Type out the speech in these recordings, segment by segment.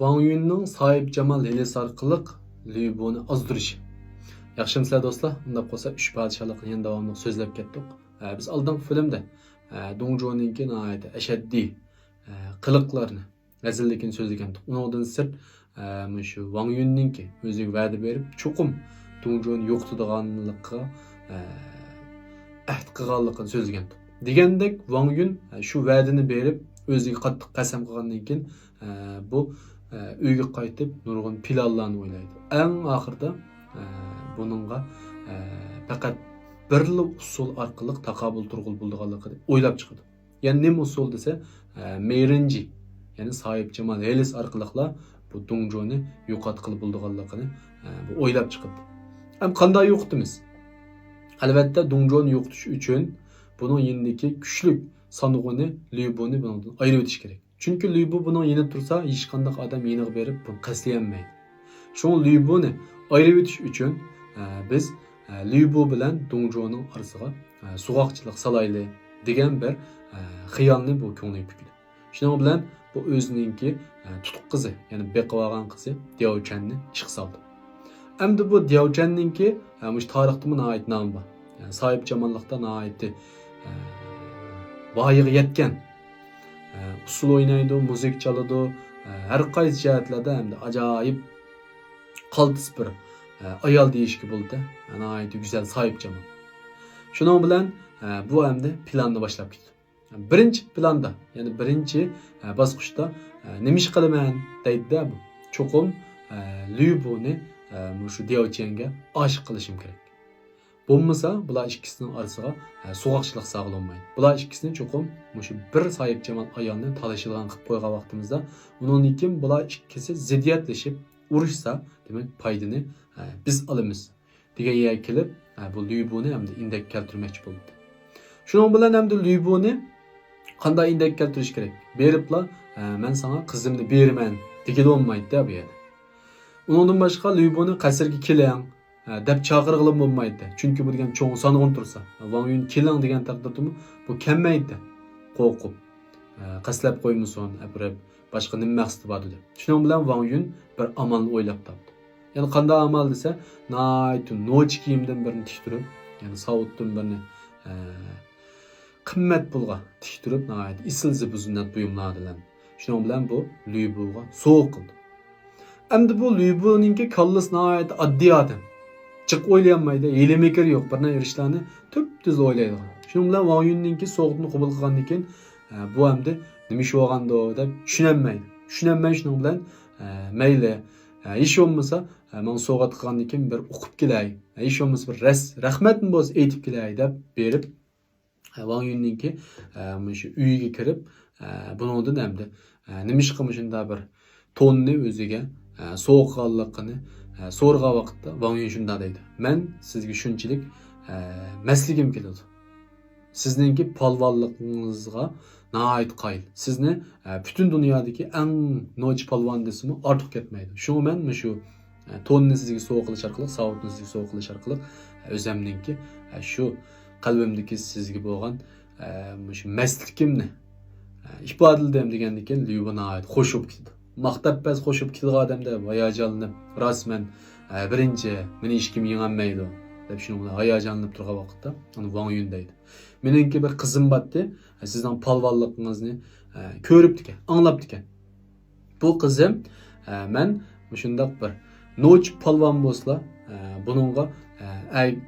Wang Yun'ning Sohib Jamal hilasi orqali Lüboni ozdirishi. Yaxshimisilar do'stlar? Unda bo'lsa 3 podshohlikni yana davomli so'zlab ketdik. Biz oldingi filmda Dong Juan'ninki nihoyat ashaddiy qiliqlarni, razillikni so'zlagan edik. Undan sirt shu Wang Yun'ninki o'ziga va'da berib, cho'qim Dong Juan yo'qotadiganlikka ahd qilganligini so'zlagan edik. Degandek Wang Yun shu va'dani berib, o'ziga qattiq qasam qilgandan keyin bu uyga qaytib nurg'un planlarni o'ylaydi. Eng oxirida buningga faqat birli usul orqali taqobil turg'ul bo'lganligini o'ylab chiqadi. Ya'ni nima usul desa, Meyrinji, ya'ni Sohib Jamal hilasi orqali bu Dong Juan'ni yo'qotqili bo'lganligini o'ylab chiqadi. Ham qanday yo'qotimiz? Albatta Dong Juan'ni yo'qotish uchun buning yendiki kuchli sanog'ini Lüboni bundan ayirib o'tish kerak. Çünkü Lübu bunun yeni tursa hiç qanday adam yeniği berip bunu qaslayammaydi. Şoň Lüboni ayırıp ötiş üçün biz Lübu bilen Dong Juan'ның arasıga suğaqçılık salaylı degan bir xiyalni bu ko'ngli püküdü. Şoň bilen bu özününki tutuq qizi, yani beqib algan qizi Diao Chenni ishga soldi. Endi bu Diao Chenninki mush tarixda nihoyat nomi bor. Yani Sohib Jamallikda nihoyat voyaga yetgan usul oynaydı, müzik çalıdı, her qaysi jihatlarda hem de acayip qaltis bir ayal deyishki bo'ldi. Nihoyat güzel Sohib Jamal. Şunun bilan bu hem de planni boshlab ketdi. Birinchi planda, yani birinchi bosqichda nima ish qilaman deydi bu. Cho'qim Lüboni shu Diao Chenga oshiq qilishim kerak. Bo'lmasa bular ikkisining orasiga so'g'aqchilik saqlanmaydi. Bular ikkisini cho'qim shu bir Sohib Jamal ayolni talashilgan qilib qo'ygan vaqtimizda undan keyin bular ikkisi ziddiyatlashib urushsa, demak foydani biz olamiz degan kelib bu Lüboni hamda indak keltirmoqchi bo'ldi. Shuning bilan hamda Lüboni qanday indak keltirish kerak? Beribla men sana qizimni beraman degan olmaydi bu yerda. Undan boshqa Lüboni qasrga keling deb chaqirg'ilib bo'lmaydi. Chunki bu degan cho'ng sanog'in tursa, Wang Yun keling degan taqdirda bu kelmaydi. Qo'rqib, qaslab qo'ymasin, abrab boshqa nima maqsadi bor dedi. Shuning bilan Wang Yun bir amalni o'ylab topdi. Ya'ni qanday amal desa, naytu noch kiyimdan birini tiktirib, ya'ni savutdan birini qimmat pulga tiktirib, naytu isilzi buzunat buyumlardilar. Shuning bilan bu Lübuga so'q qildi. Endi bu Lübuninki kallas naytu oddiy odam. Çık oylayanmaydı, eylemekeri yok. Birine yarışlarını tüp-tüz oylaydı. Şunun bilen Wang Yun'ninki soğukluğunu kubul kılgandan keyin bu hamda nima iş olganda deb tushunolmaydi. Tushunolmay şunun bilen mayli ish olmasa men so'g'at qilgandan keyin bir o'qib kelay. Ish olmasa bir rahmatni bo'lsa aytib kelay deb berib Wang Yun'ninki shu uyiga kirib buningdan hamda nima ish qilmishida bir tonni o'ziga so'qqanligini so'rg'a vaqtda Wang Yun shunda deydi. Men sizga shunchalik masligim keladi. Sizningki palvonligingizga nihoyat qoyil. Sizni butun dunyodagi eng noch palvon desimi ortiq ketmaydi. Shuning men shu tonni sizga so'q qilish orqali, savutni sizga so'q qilish orqali o'zimningki shu qalbimdagi sizga bo'lgan shu masligimni ifodaladim degandan keyin Lübu nihoyat xo'shib ketdi. Maqtab bas qo'shib ketgan odamda hayajonlanib, rasman birinchi meni hech kim yengolmaydi deb shuni hayajonlanib turgan vaqtda uni Wang Yun deydi. Meningki bir qizim botdi, sizning palvonligingizni ko'ribdi ekan, anglabdi ekan. Bu qizim men shundoq bir noch palvon bo'lsa, buningga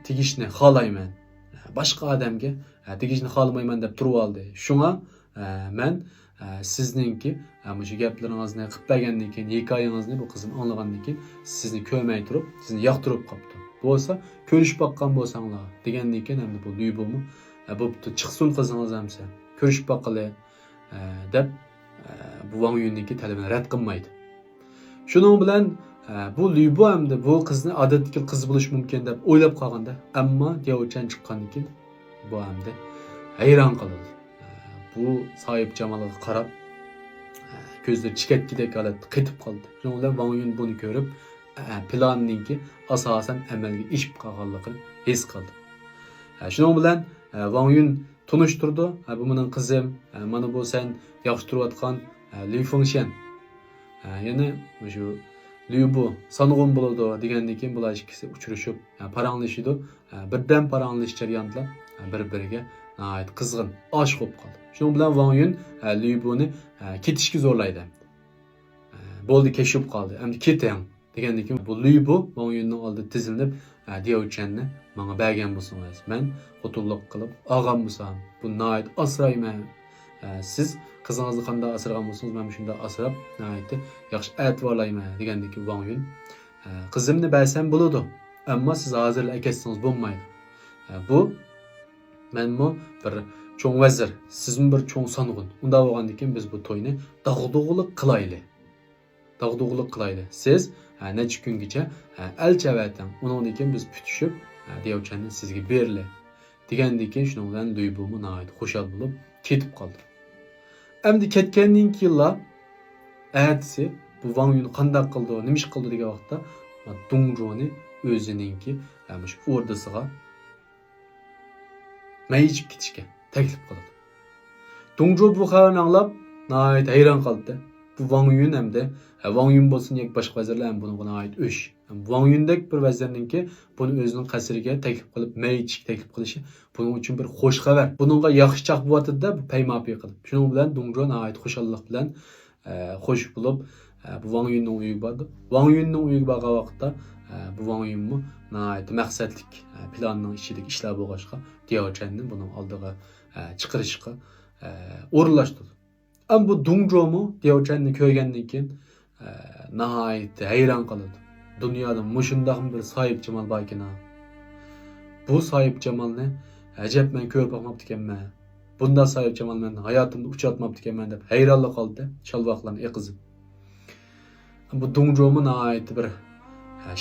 tegishni xohlayman. Boshqa odamga tegishni xohlamayman deb turib oldi. Shunga men sizningki shu gaplaringizni qilib bergandan keyin, hikoyangizni bu qizim anglagandan keyin sizni ko'rmay turib, sizni yoqtirib qopti. Bo'lsa, ko'rishib boqqan bo'lsanglar degandan keyin hamda bu Lübumi bo'pti, chiqsin qizingiz hamsa, ko'rishib boqqili deb bu Wang Yun'ninki talabini rad qilmaydi. Shuning bilan bu Lübu hamda bu qizni odatdagi qiz bo'lish mumkin deb o'ylab qolganda, ammo Diao Chen chiqqandan keyin bu hamda hayron qoldi. Bu Sohib Jamalga qarab ko'zlari chikatgidek holatda qetib qoldi. Shuning bilan Wang Yun buni ko'rib, planninki asosan amalga oshib qolganligini his qildi. Shuning bilan Wang Yun tunishtirdi. Bu mening qizim, mana bu sen yaxshi turayotgan Li Fengshen. Yana şu Lübu sanğın buludu degandan keyin bular ikkisi uchrashib, paranglashidi. Birdan paranglish jarayonida bir-biriga nihoyat qizg'in oshiq bo'lib qoldi. Shuning bilan Wang Yun Lübuni ketishga zo'rlaydi. Bo'ldi keshib qoldi. Endi keting degandan keyin bu Lübu Wang Yunning oldida tizilib, Diao Chenni menga bergan bo'lsangiz, men xotinlik qilib olgan bo'lsam, bu nihoyat asrayman. Siz qizingizni qanday asragan bo'lsangiz, men shunday asrab, nihoyat yaxshi e'tiborlayman degandan keyin Wang Yun qizimni bersam bo'ladi, ammo siz hozir akatsangiz bo'lmaydi. Bu menmi bir cho'ng vazir, sizmi bir cho'ng sanğın. Unda bo'lgandan keyin biz bu to'yni dog'dug'liq qilaylik. Dog'dug'liq qilaylik. Siz necha kungacha elchavating. Undan keyin biz putishib, Diao Chenni sizga berli. Degandan keyin shuning bilan Lübu nihoyat xushal bo'lib ketib qoldi. Endi ketgandan keyinla ertasi bu Wang Yun qanday qildi, nima ish qildi degan vaqtda Dong Zhuoni o'zininki shu o'rdasiga mayishib ketishga taklif qildi. Dong Zhuo bu xabarni anglab nihoyat hayron qoldi. Bu Wang Yun hamda Wang Yun bo'lsin yoki boshqa vazirlar ham buni nihoyat o'sh. Wang Yundek bir vazirninki buni o'zining qasriga taklif qilib, mayishga taklif qilishi buning uchun bir xush xabar. Buningga yaxshi chaq bo'lyapti-da, bu paymapi qilib. Shuning bilan Dong Zhuo nihoyat xushallik bilan xush bo'lib bu Wang Yunning uyiga bordi. Wang Yunning uyiga borgan vaqtda bu Wang Yunmi nihoyat maqsadlik planning ichidagi ishlar bo'lg'achqa Diao Chenni buning oldiga chiqarishga o'rinlashtirdi. Ama bu Dong Zhuo'mu Diao Chenni ko'rgandan keyin nihoyat hayron qoldi. Dunyoda mushundaq bir soyib jamal bor ekan. Bu soyib jamalni ajab men ko'rib boqmabdi ekanman. Bunday soyib jamal men hayotimda uchratmabdi ekanman deb hayronlik qoldi, chalvoqlarni eqizib. Bu Dong Zhuo'mu nihoyat bir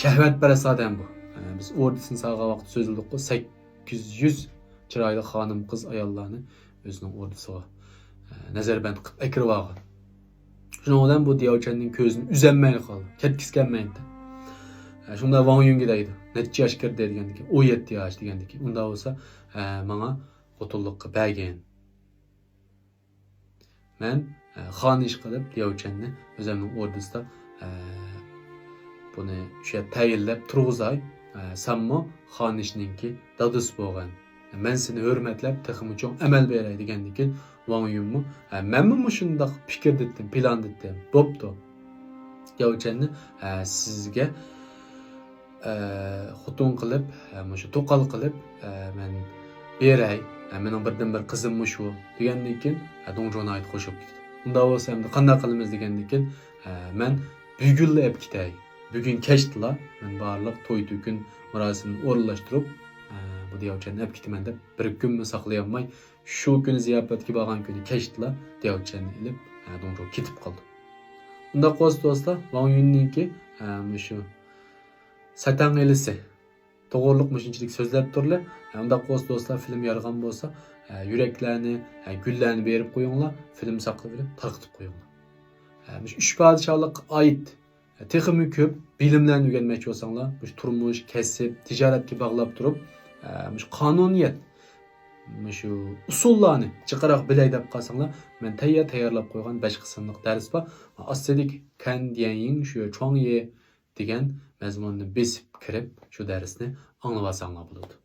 shahvatparast odam bu. Biz o'rdasini sog'ga vaqt so'zildik-ku 800 chiroyli xonim, qiz, ayollarni o'zining o'rdasiga nazarband qilib akirib olgan. Shuning bilan bu Diao Chenning ko'zini uzanmay qoldi, ketkizganmaydi. Shunda Wang Yunga deydi, necha yosh kirdi degandan keyin 17 yosh degandan keyin unda bo'lsa, menga xotinlikqa bergan. Men xonish qilib Diao Chenni o'zimning o'rdasida buni o'sha tayinlab turg'izay, sanmo xonishninki dadus bo'lgan. Men seni hurmatlab, texmi cho'ng amal beray degandan keyin Wang Yunmi menmi shundoq fikr etdim, plan etdim. Bo'pti. Diao Chenni sizga xotin qilib, shu to'qal qilib men beray. Mening birdan bir qizimmi shu degandan keyin Dong Zhuo aytib qo'shib ketdi. Unda bo'lsa endi qanday qilamiz degandan keyin men bugun olib ketay. Bugun kechdilar, men barliq to'y to'kin marosimni o'rinlashtirib bu Diao Chenni olib ketaman deb bir kunmi saqlayolmay, shu kuni ziyofatga borgan kuni kechdilar, Diao Chenni ilib Dong Zhuo ketib qoldi. Unda qo'z do'stlar Wang Yunninki shu Satan elisi to'g'riliq shunchalik so'zlab turlar. Unda qo'z do'stlar film yarg'an bo'lsa, yuraklarni, gullarni berib qo'yinglar, film saqlab olib tarqitib qo'yinglar. Shu uch podshohlikqa oid texmi ko'p bilimlarni o'rganmoqchi bo'lsanglar, shu turmush, kasb, tijoratga bog'lab turib, shu qonuniyat, shu usullarni chiqaroq bilay deb qolsanglar, men tayyorlab qo'ygan 5 qismlik dars bor. Astedik kan diyen shu cho'ngye degan mazmunni besib kirib, shu darsni anglab olsanglar bo'ladi.